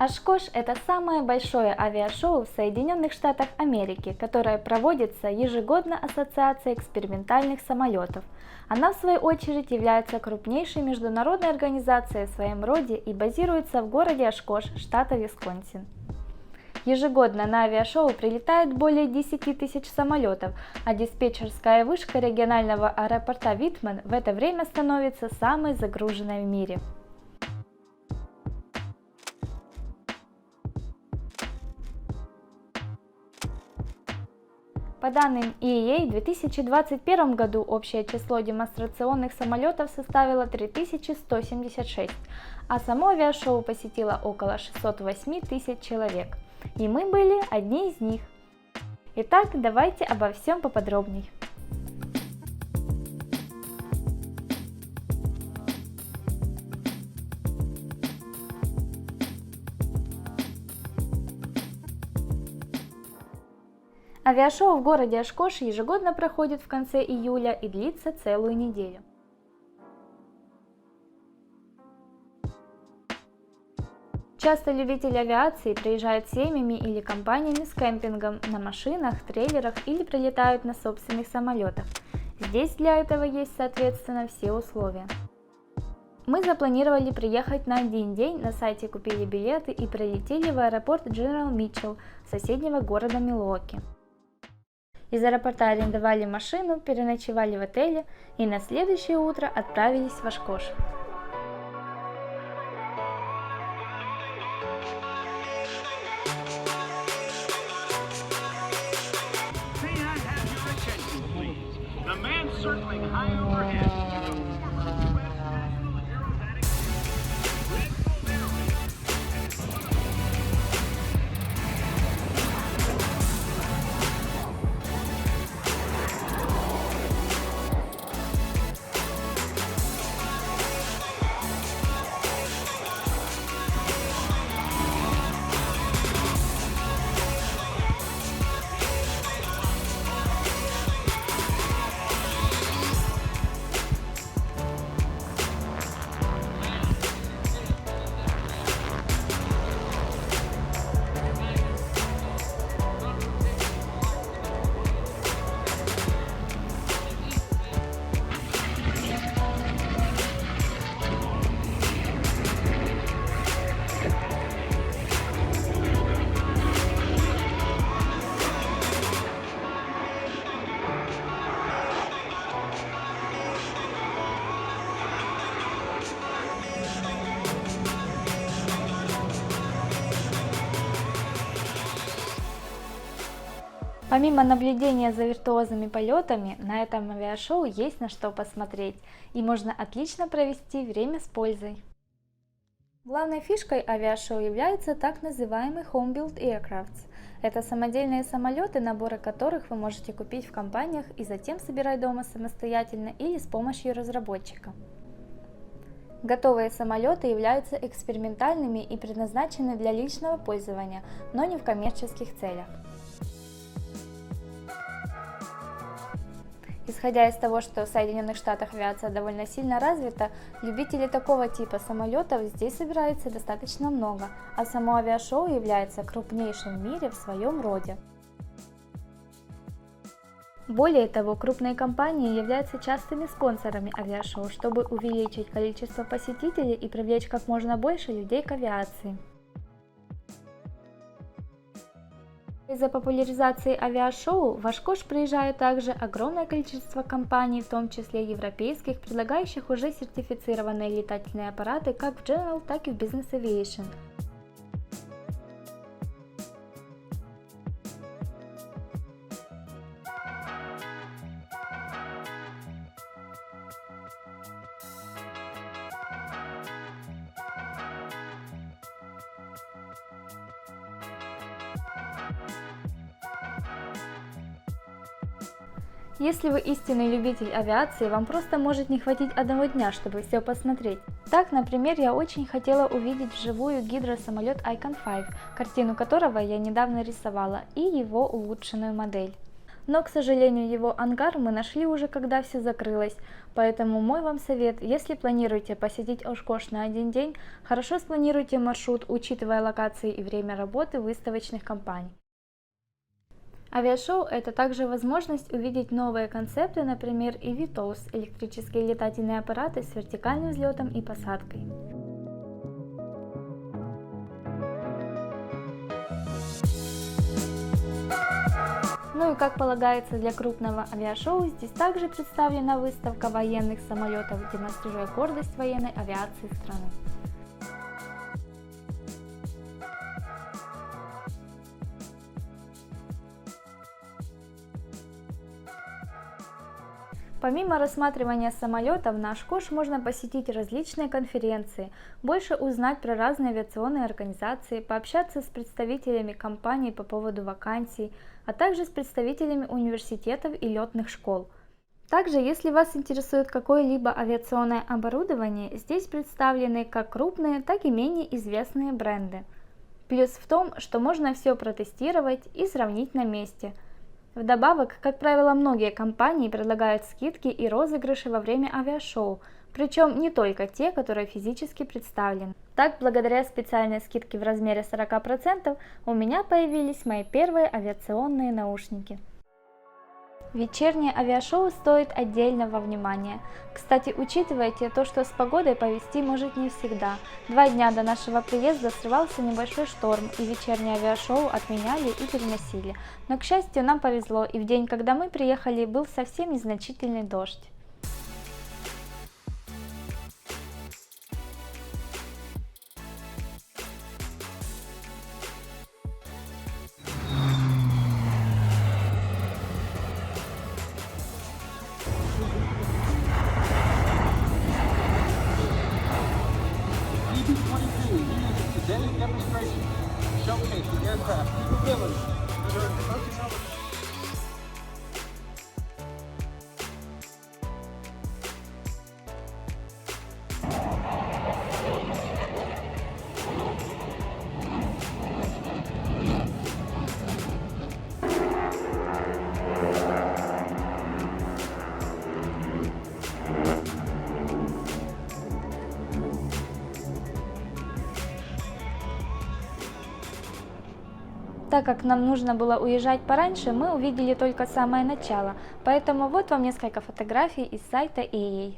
Oshkosh– это самое большое авиашоу в Соединенных Штатах Америки, которое проводится ежегодно Ассоциацией экспериментальных самолетов. Она, в свою очередь, является крупнейшей международной организацией в своем роде и базируется в городе Oshkosh, штата Висконсин. Ежегодно на авиашоу прилетает более 10 тысяч самолетов, а диспетчерская вышка регионального аэропорта Витмен в это время становится самой загруженной в мире. По данным EAA, в 2021 году общее число демонстрационных самолетов составило 3176, а само авиашоу посетило около 608 тысяч человек. И мы были одни из них. Итак, давайте обо всем поподробней. Авиашоу в городе Oshkosh ежегодно проходит в конце июля и длится целую неделю. Часто любители авиации приезжают семьями или компаниями с кемпингом на машинах, трейлерах или прилетают на собственных самолетах. Здесь для этого есть, соответственно, все условия. Мы запланировали приехать на один день, на сайте купили билеты и прилетели в аэропорт General Mitchell соседнего города Милуоки. Из аэропорта арендовали машину, переночевали в отеле и на следующее утро отправились в Oshkosh. Помимо наблюдения за виртуозными полетами, на этом авиашоу есть на что посмотреть, и можно отлично провести время с пользой. Главной фишкой авиашоу является так называемый Home-Built Aircrafts. Это самодельные самолеты, наборы которых вы можете купить в компаниях и затем собирать дома самостоятельно или с помощью разработчика. Готовые самолеты являются экспериментальными и предназначены для личного пользования, но не в коммерческих целях. Исходя из того, что в Соединенных Штатах авиация довольно сильно развита, любителей такого типа самолетов здесь собирается достаточно много, а само авиашоу является крупнейшим в мире в своем роде. Более того, крупные компании являются частыми спонсорами авиашоу, чтобы увеличить количество посетителей и привлечь как можно больше людей к авиации. Из-за популяризации авиашоу в Oshkosh приезжает также огромное количество компаний, в том числе европейских, предлагающих уже сертифицированные летательные аппараты как в General, так и в Business Aviation. Если вы истинный любитель авиации, вам просто может не хватить одного дня, чтобы все посмотреть. Так, например, я очень хотела увидеть вживую гидросамолет Icon 5, картину которого я недавно рисовала, и его улучшенную модель. Но, к сожалению, его ангар мы нашли уже, когда все закрылось. Поэтому мой вам совет: если планируете посетить Ошкош на один день, хорошо спланируйте маршрут, учитывая локации и время работы выставочных компаний. Авиашоу – это также возможность увидеть новые концепты, например, eVTOLs – электрические летательные аппараты с вертикальным взлетом и посадкой. Ну и как полагается для крупного авиашоу, здесь также представлена выставка военных самолетов, демонстрируя гордость военной авиации страны. Помимо рассматривания самолетов, на Ошкош можно посетить различные конференции, больше узнать про разные авиационные организации, пообщаться с представителями компаний по поводу вакансий, а также с представителями университетов и летных школ. Также, если вас интересует какое-либо авиационное оборудование, здесь представлены как крупные, так и менее известные бренды. Плюс в том, что можно все протестировать и сравнить на месте. Вдобавок, как правило, многие компании предлагают скидки и розыгрыши во время авиашоу, причем не только те, которые физически представлены. Так, благодаря специальной скидке в размере 40% у меня появились мои первые авиационные наушники. Вечернее авиашоу стоит отдельного внимания. Кстати, учитывайте то, что с погодой повезти может не всегда. 2 дня до нашего приезда срывался небольшой шторм, и вечернее авиашоу отменяли и переносили. Но, к счастью, нам повезло, и в день, когда мы приехали, был совсем незначительный дождь. Daily demonstration showcase the aircraft capability. Так как нам нужно было уезжать пораньше, мы увидели только самое начало, поэтому вот вам несколько фотографий из сайта EAA.